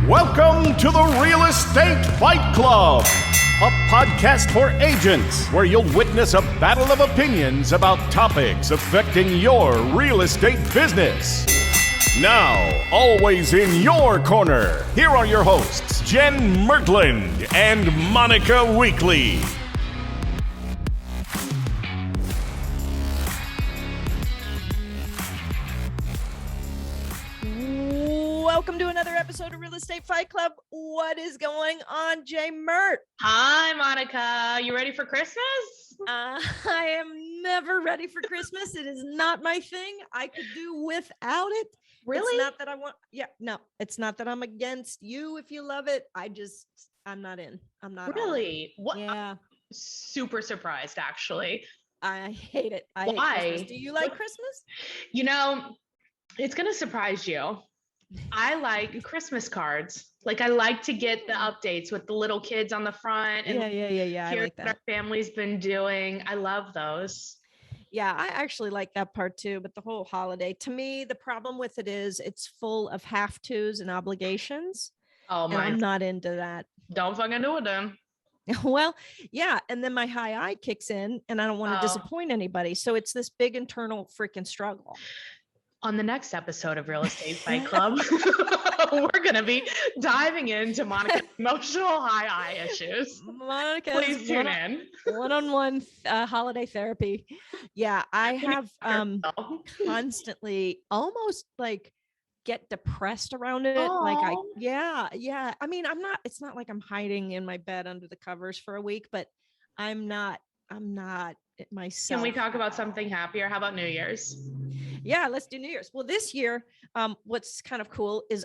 Welcome to the Real Estate Fight Club, a podcast for agents where you'll witness a battle of opinions about topics affecting your real estate business. Now, always in your corner, here are your hosts, Jen Mertland and Monica Weekly. Welcome to another episode of Real Estate Fight Club. What is going on, Jay Mert? Hi, Monica. You ready for Christmas? I am never ready for Christmas. It is not my thing. I could do without it. Really? It's not that I want. Yeah, no, it's not that I'm against you if you love it. I'm not in. I'm not. Really? What? Yeah. I'm super surprised, actually. I hate it. I hate Why? Christmas. Do you like Christmas? You know, it's going to surprise you. I like Christmas cards. Like, I like to get the updates with the little kids on the front. And Yeah. I hear like that. what our family's been doing. I love those. Yeah, I actually like that part too. But the whole holiday, to me, the problem with it is it's full of have-tos and obligations. Oh, And my. I'm not into that. Don't fucking do it then. Well, yeah. And then my high I kicks in and I don't want to disappoint anybody. So it's this big internal freaking struggle. On the next episode of Real Estate Fight Club, we're going to be diving into Monica's emotional high I issues. Monica, Please tune in. One-on-one holiday therapy. Yeah, I have constantly almost like get depressed around it. Aww. Like yeah. I mean, it's not like I'm hiding in my bed under the covers for a week, but I'm not it myself. Can we talk about something happier? How about New Year's? Yeah, let's do New Year's. Well, this year, what's kind of cool is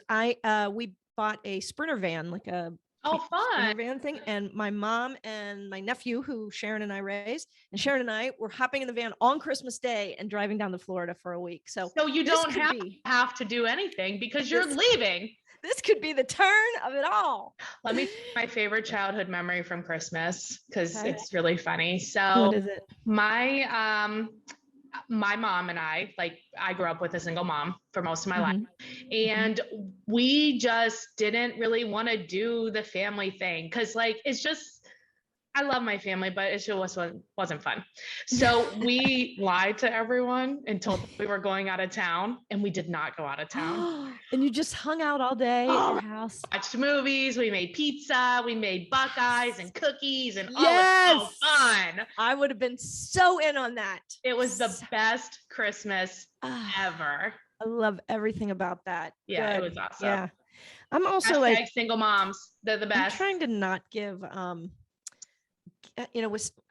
we bought a Sprinter van, like a Sprinter Fun. van thing. And my mom and my nephew, who Sharon and I raised, and Sharon and I were hopping in the van on Christmas Day and driving down to Florida for a week. So you don't have to do anything because you're leaving. This could be the turn of it all. Let me my favorite childhood memory from Christmas, because it's really funny. What So is it? my mom and I grew up with a single mom for most of my life, and we just didn't really want to do the family thing because it's just, I love my family, but it just wasn't fun. So we lied to everyone and told them we were going out of town, and we did not go out of town. And you just hung out all day at your house. Watched movies, we made pizza, we made Buckeyes and cookies, and all Yes! it was so fun. I would have been so in on that. It was the best Christmas ever. I love everything about that. Yeah, Good. it was awesome. Yeah. I'm also Hashtag single moms, they're the best. I'm trying to not give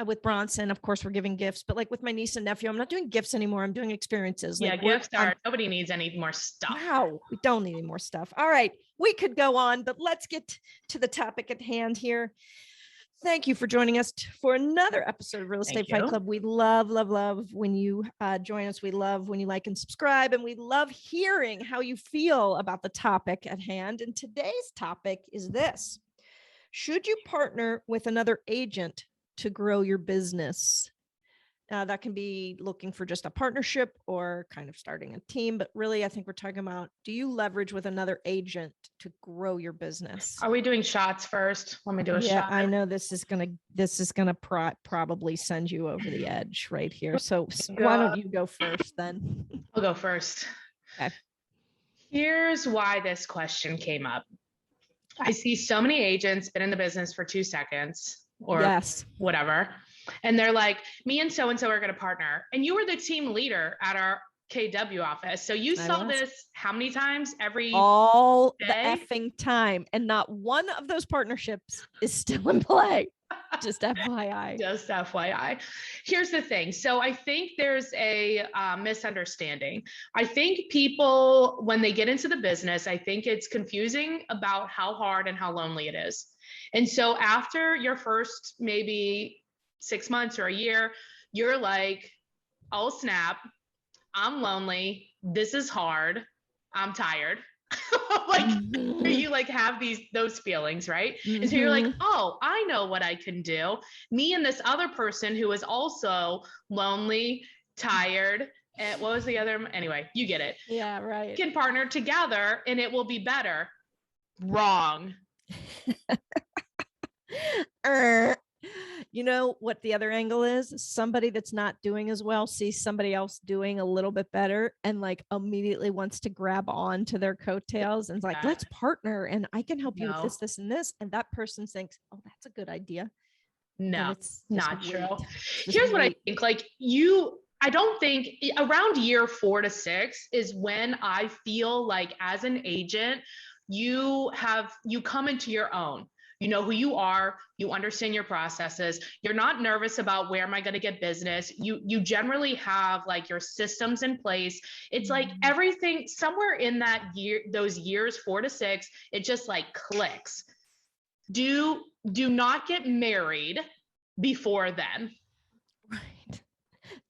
with Bronson, of course, we're giving gifts, but like with my niece and nephew, I'm not doing gifts anymore. I'm doing experiences. Yeah, gifts are, nobody needs any more stuff. Wow, we don't need any more stuff. All right, we could go on, but let's get to the topic at hand here. Thank you for joining us for another episode of Real Estate Fight Club. We love when you join us. We love when you like and subscribe, and we love hearing how you feel about the topic at hand. And today's topic is this: should you partner with another agent to grow your business? That can be looking for just a partnership or kind of starting a team, but really I think we're talking about, do you leverage with another agent to grow your business? Are we doing shots first? Let me do a shot. Yeah, I know this is gonna probably send you over the edge right here. So why don't you go first then? I'll go first. Okay. Here's why this question came up. I see so many agents been in the business for 2 seconds or whatever. And they're like, me and so-and-so are going to partner. And you were the team leader at our KW office. So you saw this how many times? All the effing time. And not one of those partnerships is still in play. Just FYI. Just FYI. Here's the thing. So I think there's a misunderstanding. I think people, when they get into the business, I think it's confusing about how hard and how lonely it is. And so after your first maybe 6 months or a year, you're like, oh snap, I'm lonely. This is hard. I'm tired. You have those feelings, right? And so you're like, oh, I know what I can do. Me and this other person who is also lonely, tired, and what was the other? Anyway, you get it. Yeah, right. Can partner together and it will be better. Wrong. You know what the other angle is? Somebody that's not doing as well sees somebody else doing a little bit better and like immediately wants to grab on to their coattails and is like, let's partner and I can help you with this, this, and this. And that person thinks, oh, that's a good idea. No, it's not true. Here's what I think. Like I don't think around year 4 to 6 is when I feel like as an agent, you come into your own. You know who you are, you understand your processes. You're not nervous about where am I going to get business. You generally have like your systems in place. It's like everything somewhere in that year, those years 4 to 6, it just like clicks. Do not get married before then. Right.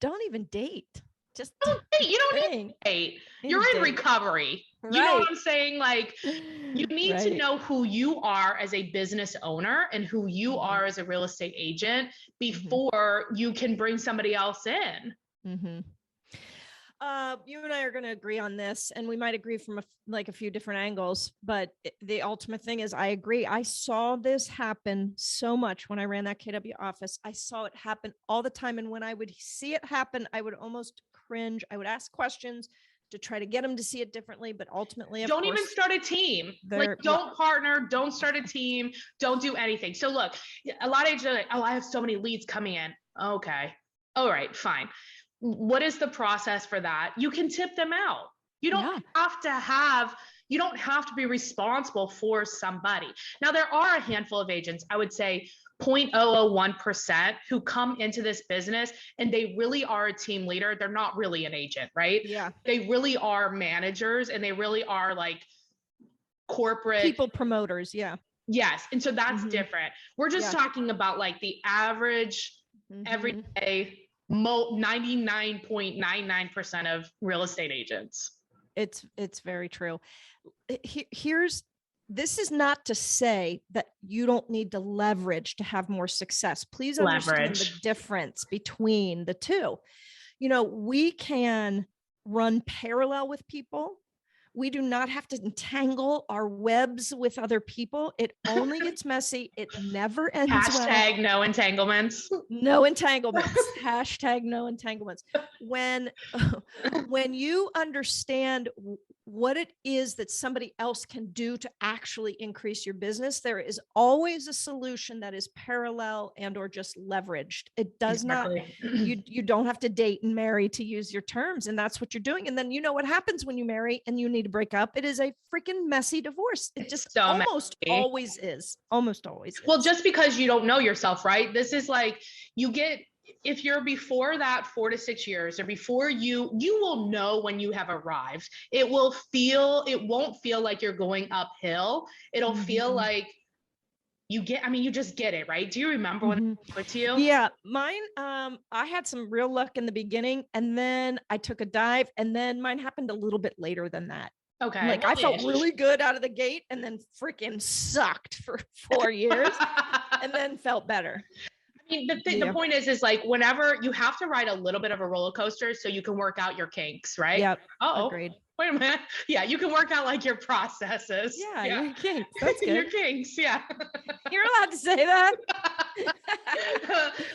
Don't even date. Just don't date. You don't need to date. You're in recovery. Right. You know what I'm saying? Like you need to know who you are as a business owner and who you are as a real estate agent before you can bring somebody else in. You and I are going to agree on this, and we might agree from a few different angles, but the ultimate thing is I agree. I saw this happen so much when I ran that KW office. I saw it happen all the time. And when I would see it happen, I would almost cringe. I would ask questions to try to get them to see it differently, but ultimately, don't even start a team. Like don't partner, don't start a team, don't do anything. So look, a lot of agents are like, oh, I have so many leads coming in. Okay. All right, fine. What is the process for that? You can tip them out. You don't you don't have to be responsible for somebody. Now, there are a handful of agents, I would say 0.001%, who come into this business and they really are a team leader. They're not really an agent, right? Yeah. They really are managers and they really are like corporate people promoters. Yeah. Yes. And so that's different. We're just talking about like the average everyday 99.99% of real estate agents. It's very true. This is not to say that you don't need to leverage to have more success. Please understand the difference between the two. You know, we can run parallel with people. We do not have to entangle our webs with other people. It only gets messy. It never ends Hashtag no entanglements. No entanglements. Hashtag no entanglements. When you understand what it is that somebody else can do to actually increase your business, there is always a solution that is parallel and or just leveraged. It does not, you don't have to date and marry to use your terms. And that's what you're doing. And then you know what happens when you marry and you need to break up. It is a freaking messy divorce. It just almost always is. Almost always is. Well, just because you don't know yourself, right? This is like if you're before that 4 to 6 years or before you will know when you have arrived. It won't feel like you're going uphill. It'll feel like you just get it, right? Do you remember when I put to you? Yeah, mine, I had some real luck in the beginning and then I took a dive and then mine happened a little bit later than that. Okay. Like I felt really good out of the gate and then freaking sucked for 4 years and then felt better. I mean, the point is like whenever you have to ride a little bit of a roller coaster so you can work out your kinks, right? Yep. Agreed. Wait a minute. Yeah, you can work out like your processes. Yeah. Your kinks. That's good. Your kinks, yeah. You're allowed to say that.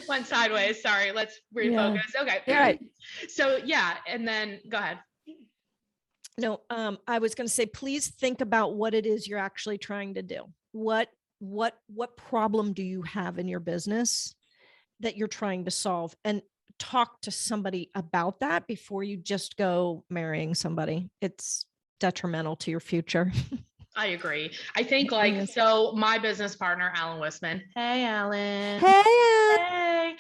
Went sideways. Sorry. Let's refocus. Yeah. Okay. All right. So yeah, and then go ahead. No, I was going to say, please think about what it is you're actually trying to do. What problem do you have in your business that you're trying to solve, and talk to somebody about that before you just go marrying somebody. It's detrimental to your future. I agree. I think so my business partner, Alan Wisman. Hey, Alan. Hey.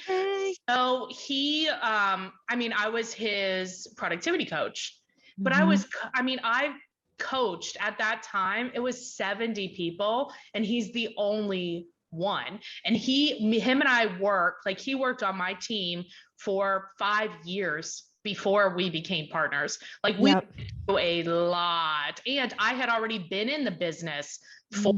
So he, I was his productivity coach, but I've coached at that time. It was 70 people and he's the only one. And him and I he worked on my team for 5 years before we became partners. Like we do a lot. And I had already been in the business for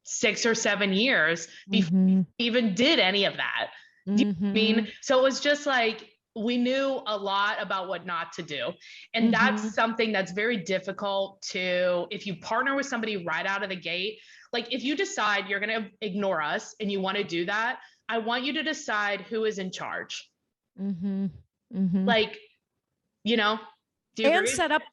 6 or 7 years before we even did any of that. Do you know what I mean? So it was just like, we knew a lot about what not to do. And that's something that's very difficult if you partner with somebody right out of the gate. Like if you decide you're going to ignore us and you want to do that, I want you to decide who is in charge. Like, do you agree? Set up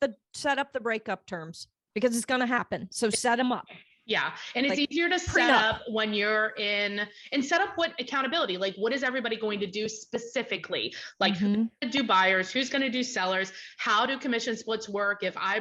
the breakup terms, because it's going to happen. So set them up. Yeah. And it's easier to set up when you're and set up what accountability, like what is everybody going to do specifically? Like who's going to do buyers, who's going to do sellers? How do commission splits work? If I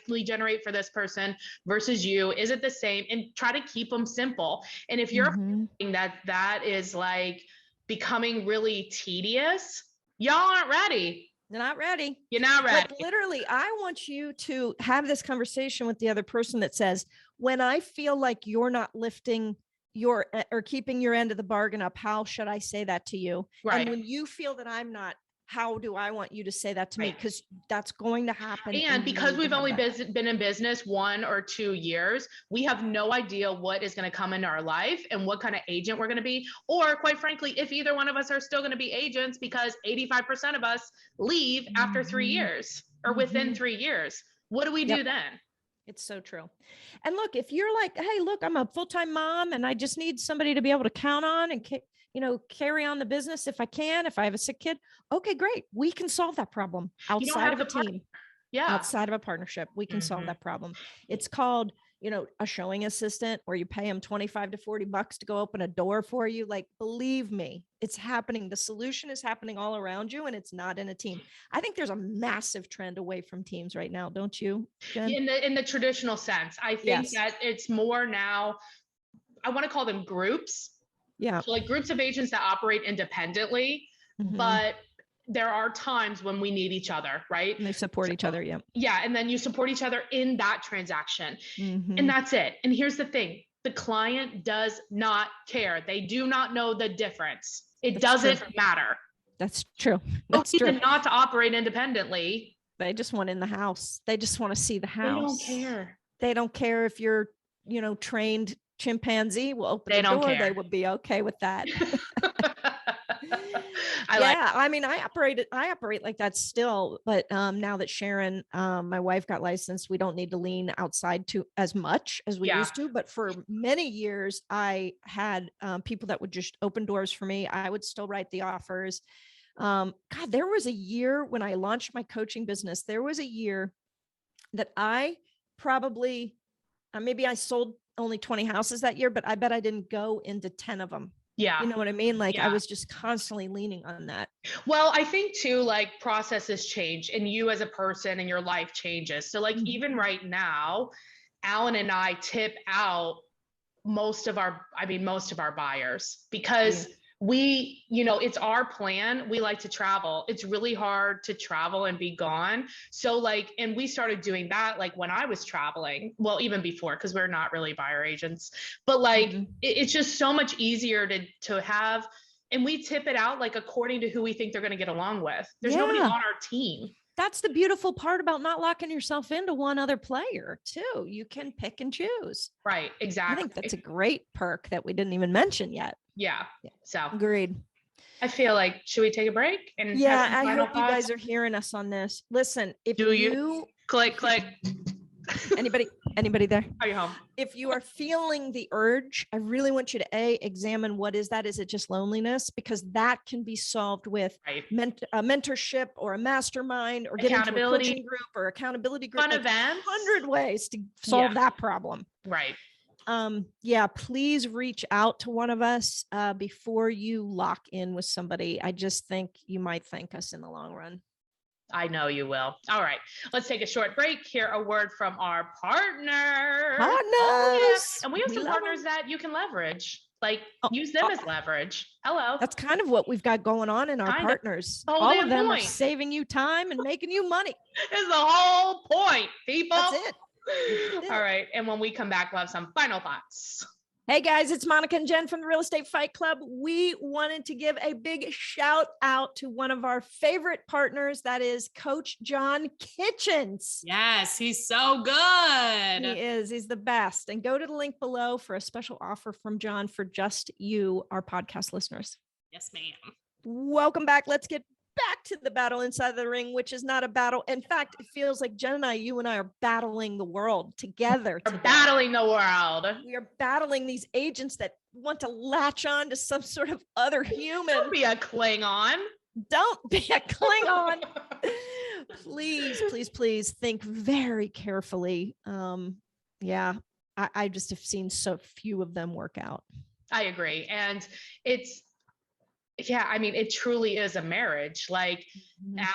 lead generate for this person versus you, is it the same? And try to keep them simple. And if you're finding that is like becoming really tedious, y'all aren't ready. You're not ready. You're not ready. Like literally, I want you to have this conversation with the other person that says, when I feel like you're not lifting or keeping your end of the bargain up, how should I say that to you? Right. And when you feel that I'm not, how do I want you to say that to me? Because that's going to happen. And because we've only been in business 1 or 2 years, we have no idea what is going to come into our life and what kind of agent we're going to be. Or quite frankly, if either one of us are still going to be agents, because 85% of us leave after 3 years or within 3 years. What do we do then? It's so true. And look, if you're like, hey, look, I'm a full-time mom and I just need somebody to be able to count on and carry on the business if I have a sick kid. Okay, great. We can solve that problem outside of a team. Outside of a partnership, we can solve that problem. It's called, a showing assistant, where you pay them $25 to $40 to go open a door for you. Like, believe me, it's happening. The solution is happening all around you, and it's not in a team. I think there's a massive trend away from teams right now. Don't you, Jen? In the traditional sense, I think that it's more now, I want to call them groups. Yeah. So like groups of agents that operate independently, but there are times when we need each other, right? And they support each other. Yeah. Yeah. And then you support each other in that transaction. And that's it. And here's the thing. The client does not care. They do not know the difference. It doesn't matter. That's true. That's true. Not to operate independently. They just want in the house. They just want to see the house. They don't care. They don't care if you're, trained chimpanzee will open the door. They would be okay with that. I operate like that still, but now that Sharon, my wife, got licensed, we don't need to lean outside as much as we used to. But for many years, I had people that would just open doors for me. I would still write the offers. There was a year when I launched my coaching business. There was a year that I probably, maybe I sold only 20 houses that year, but I bet I didn't go into 10 of them. Yeah. You know what I mean? Like I was just constantly leaning on that. Well, I think too, like processes change and you as a person and your life changes. So like even right now, Alan and I tip out most of our buyers because we, it's our plan. We like to travel. It's really hard to travel and be gone. So and we started doing that like when I was traveling, well, even before, because we're not really buyer agents, but it's just so much easier to have, and we tip it out like according to who we think they're going to get along with. There's nobody on our team. That's the beautiful part about not locking yourself into one other player too. You can pick and choose. Right. Exactly. I think that's a great perk that we didn't even mention yet. Yeah. So agreed. I feel like, should we take a break? And I hope you guys are hearing us on this. Listen, if you click. Anybody there? Are you home? If you are feeling the urge, I really want you to examine what is that? Is it just loneliness? Because that can be solved with a mentorship or a mastermind or get into a coaching group or accountability group. Fun events. 100 ways to solve that problem. Right. Please reach out to one of us before you lock in with somebody. I just think you might thank us in the long run. I know you will. All right. Let's take a short break. Hear a word from our partners. And we have some partners that you can leverage. Use them as leverage. Hello. That's kind of what we've got going on in our partners. All of them are saving you time and making you money. It's the whole point, people. That's it. All right. And when we come back, we'll have some final thoughts. Hey guys, it's Monica and Jen from the Real Estate Fight Club. We wanted to give a big shout out to one of our favorite partners, that is Coach John Kitchens. Yes, he's so good. He is. He's the best. And go to the link below for a special offer from John for just you, our podcast listeners. Yes, ma'am. Welcome back. Let's get back to the battle inside the ring, which is not a battle. In fact, it feels like Jen and I, you and I are battling the world together. We're battling the world. We are battling these agents that want to latch on to some sort of other human. Don't be a Klingon. Don't be a Klingon. Please, please, please think very carefully. Yeah, I just have seen so few of them work out. I agree. And it truly is a marriage. Like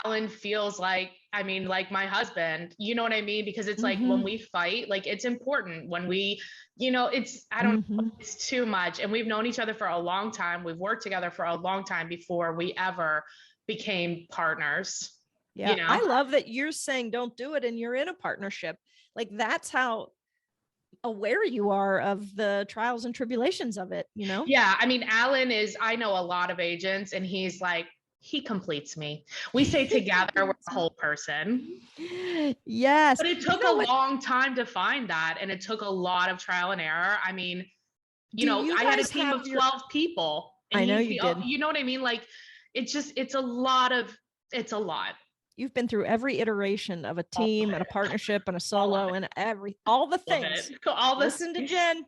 Alan feels like my husband, you know what I mean? Because it's like when we fight, like it's important when we, I don't know, it's too much. And we've known each other for a long time. We've worked together for a long time before we ever became partners. Yeah. I love that you're saying don't do it and you're in a partnership. Like that's how aware you are of the trials and tribulations of it, Yeah. I mean, Alan I know a lot of agents and he's like, he completes me. We say together we're a whole person. Yes. But it took a long time to find that. And it took a lot of trial and error. I mean, I had a team of 12 people. I know you did. You know what I mean? Like, it's a lot. You've been through every iteration of a team and a partnership and a solo and all the things. Listen to Jen.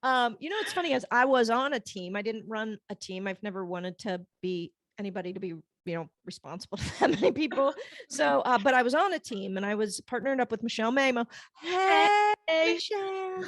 It's funny, as I was on a team, I didn't run a team. I've never wanted to be anybody to be, responsible to that many people. So, but I was on a team and I was partnered up with Michelle Mamo. Hey, Michelle.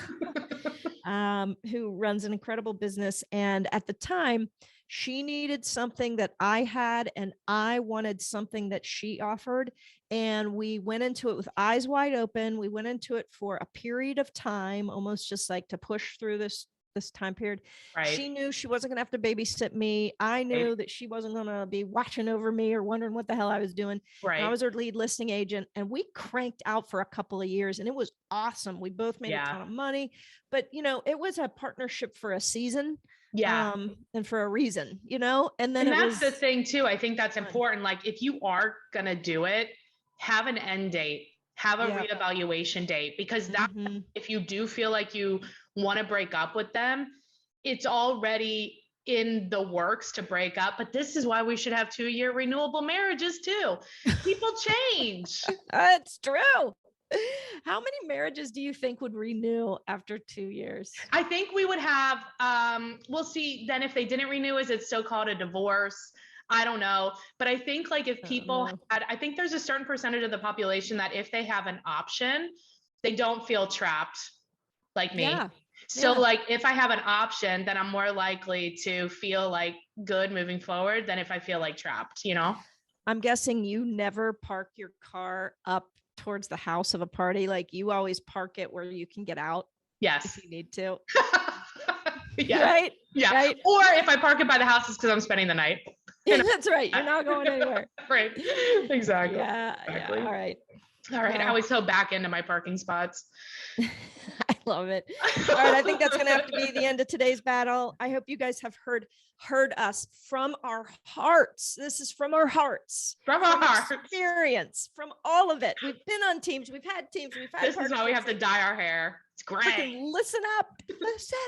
Who runs an incredible business. And at the time, she needed something that I had, and I wanted something that she offered. And we went into it with eyes wide open. We went into it for a period of time, almost just like to push through this time period. Right. She knew she wasn't going to have to babysit me. I knew that she wasn't going to be watching over me or wondering what the hell I was doing. Right. And I was her lead listing agent, and we cranked out for a couple of years, and it was awesome. We both made a ton of money, but it was a partnership for a season. Yeah. And for a reason, and that's the thing too. I think that's important. Like if you are going to do it, have an end date, have a reevaluation date, because that if you do feel like you want to break up with them, it's already in the works to break up. But this is why we should have 2-year renewable marriages too. People change. That's true. How many marriages do you think would renew after 2 years? I think we would have, we'll see then if they didn't renew, is it still called a divorce? I don't know. But I think like if people I think there's a certain percentage of the population that if they have an option, they don't feel trapped like me. Yeah. So like if I have an option, then I'm more likely to feel like good moving forward than if I feel like trapped, I'm guessing you never park your car up towards the house of a party. Like you always park it where you can get out. Yes. If you need to. Yeah. Right. Yeah. Right? Or if I park it by the house, it's because I'm spending the night. That's right. You're not going anywhere. Right. Exactly. Yeah. Exactly. Yeah. All right. I always go back into my parking spots. I love it. All right. I think that's going to have to be the end of today's battle. I hope you guys have heard us from our hearts. This is from our hearts. From our hearts. Experience, from all of it. We've been on teams. We've had teams. We've had. This is why we have to dye our hair. It's great. Listen up. Listen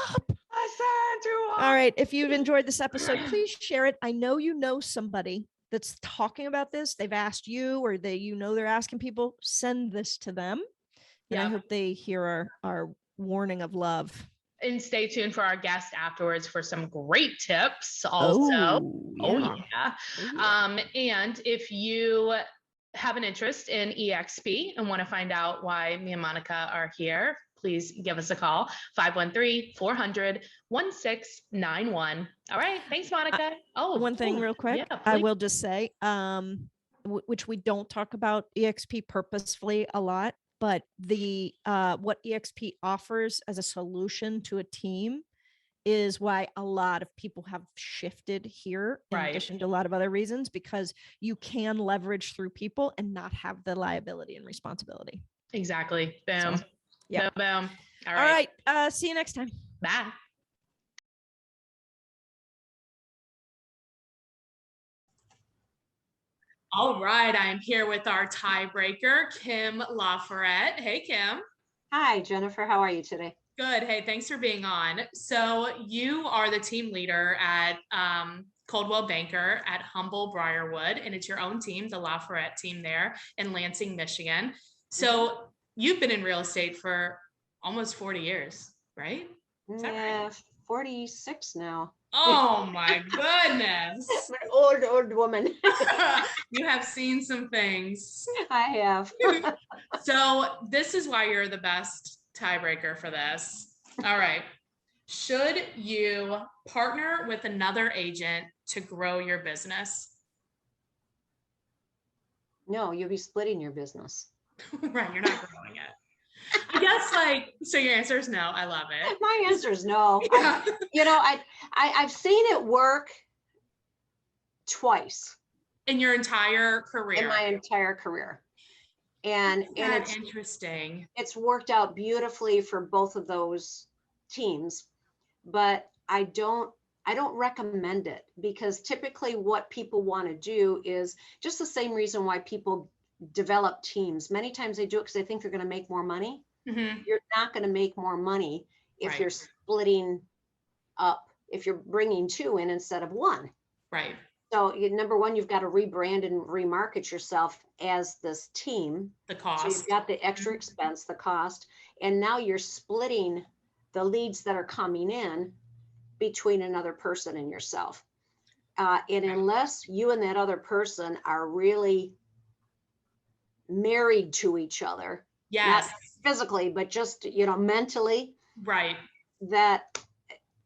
up. Listen to us. All right. If you've enjoyed this episode, please share it. I know you know somebody that's talking about this. They've asked you, or they're asking people. Send this to them. And I hope they hear our warning of love. And stay tuned for our guest afterwards for some great tips also. And if you have an interest in EXP and want to find out why me and Monica are here, please give us a call, 513-400-1691. All right. Thanks, Monica. One thing real quick. Yeah, I will just say, which we don't talk about EXP purposefully a lot, but the what EXP offers as a solution to a team is why a lot of people have shifted here, in addition to a lot of other reasons, because you can leverage through people and not have the liability and responsibility. Exactly. Boom. So, boom. All right. See you next time. Bye. All right, I'm here with our tiebreaker, Kim Laforet. Hey, Kim. Hi, Jennifer. How are you today? Good. Hey, thanks for being on. So you are the team leader at Coldwell Banker at Humble Briarwood, and it's your own team, the Laforet team there in Lansing, Michigan. So you've been in real estate for almost 40 years, right? Is that right? 46 now. Oh my goodness. I'm an old woman. You have seen some things. I have. So this is why you're the best tiebreaker for this. All right. Should you partner with another agent to grow your business? No, you'll be splitting your business. Right, you're not growing it. I guess so your answer is no. I love it. My answer is no. Yeah. I've seen it work twice In your entire career. in my entire career. And it's interesting. It's worked out beautifully for both of those teams, but I don't recommend it, because typically what people want to do is just the same reason why people develop teams. Many times they do it because they think they're going to make more money. Mm-hmm. You're not going to make more money if Right. you're splitting up, if you're bringing two in instead of one. Right. So number one, you've got to rebrand and remarket yourself as this team. The So cost. you've got the extra expense, the cost, and now you're splitting the leads that are coming in between another person and yourself. And unless you and that other person are really married to each other, Yes. not physically, but just, mentally, Right. that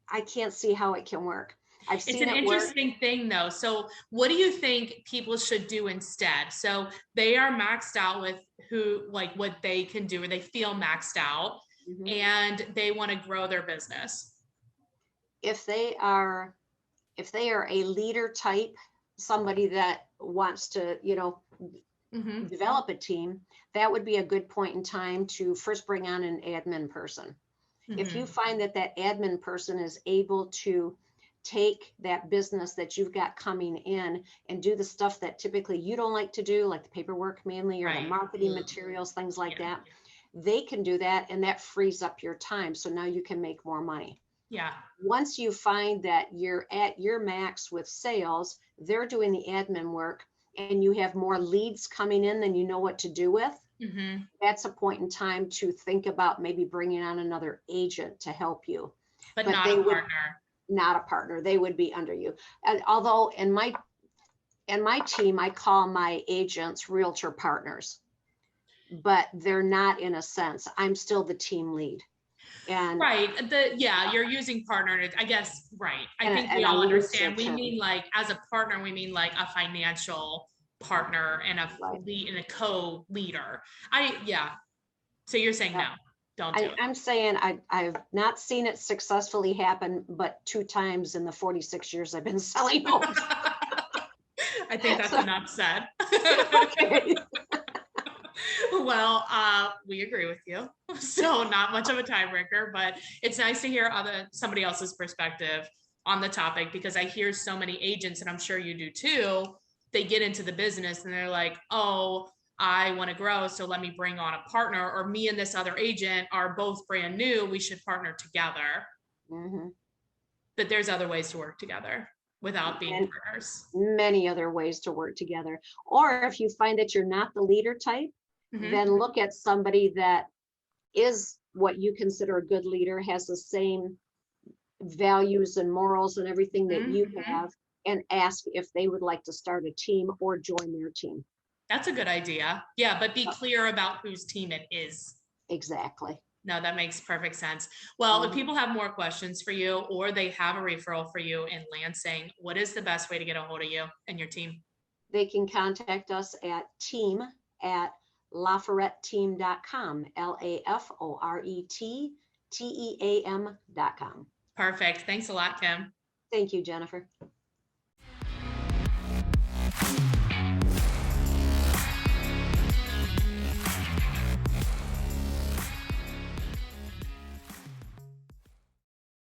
I can't see how it can work. I've It's seen an it work. interesting thing though. So what do you think people should do instead? So they are maxed out with what they can do, or they feel maxed out, Mhm. and they want to grow their business. If they are a leader type, somebody that wants to, Mm-hmm. develop a team, that would be a good point in time to first bring on an admin person. If you find that admin person is able to take that business that you've got coming in and do the stuff that typically you don't like to do, like the paperwork mainly, or the Right. marketing materials, things like Yeah. that, they can do that, and that frees up your time. So now you can make more money. Yeah. Once you find that you're at your max with sales, they're doing the admin work, and you have more leads coming in than you know what to do with, Mm-hmm. that's a point in time to think about maybe bringing on another agent to help you. But But not they a would- partner. Not a partner. They would be under you. And although in my team, I call my agents realtor partners, but they're not, in a sense. I'm still the team lead. And Right. You're using partner. I guess, right. I And- think we and all I use understand. it We to- mean as a partner, we mean a financial partner and a Right. lead and a co-leader. So you're saying no, don't do it. I'm saying I've not seen it successfully happen, but 2 times in the 46 years I've been selling homes. I think that's enough said. Okay. Well, we agree with you. So not much of a tiebreaker, but it's nice to hear somebody else's perspective on the topic, because I hear so many agents, and I'm sure you do too, they get into the business and they're like, oh, I want to grow, so let me bring on a partner, or me and this other agent are both brand new, we should partner together. Mhm. But there's other ways to work together without being And- partners. Many other ways to work together. Or if you find that you're not the leader type, Mhm. then look at somebody that is what you consider a good leader, has the same values and morals and everything that you Mhm. have, and ask if they would like to start a team or join their team. That's a good idea. Yeah, but be clear about whose team it is. Exactly. No, that makes perfect sense. Well, if Mhm. people have more questions for you, or they have a referral for you in Lansing, what is the best way to get a hold of you and your team? They can contact us at team@laforetteam.com, LAFORETTEAM.com. Perfect. Thanks a lot, Kim. Thank you, Jennifer.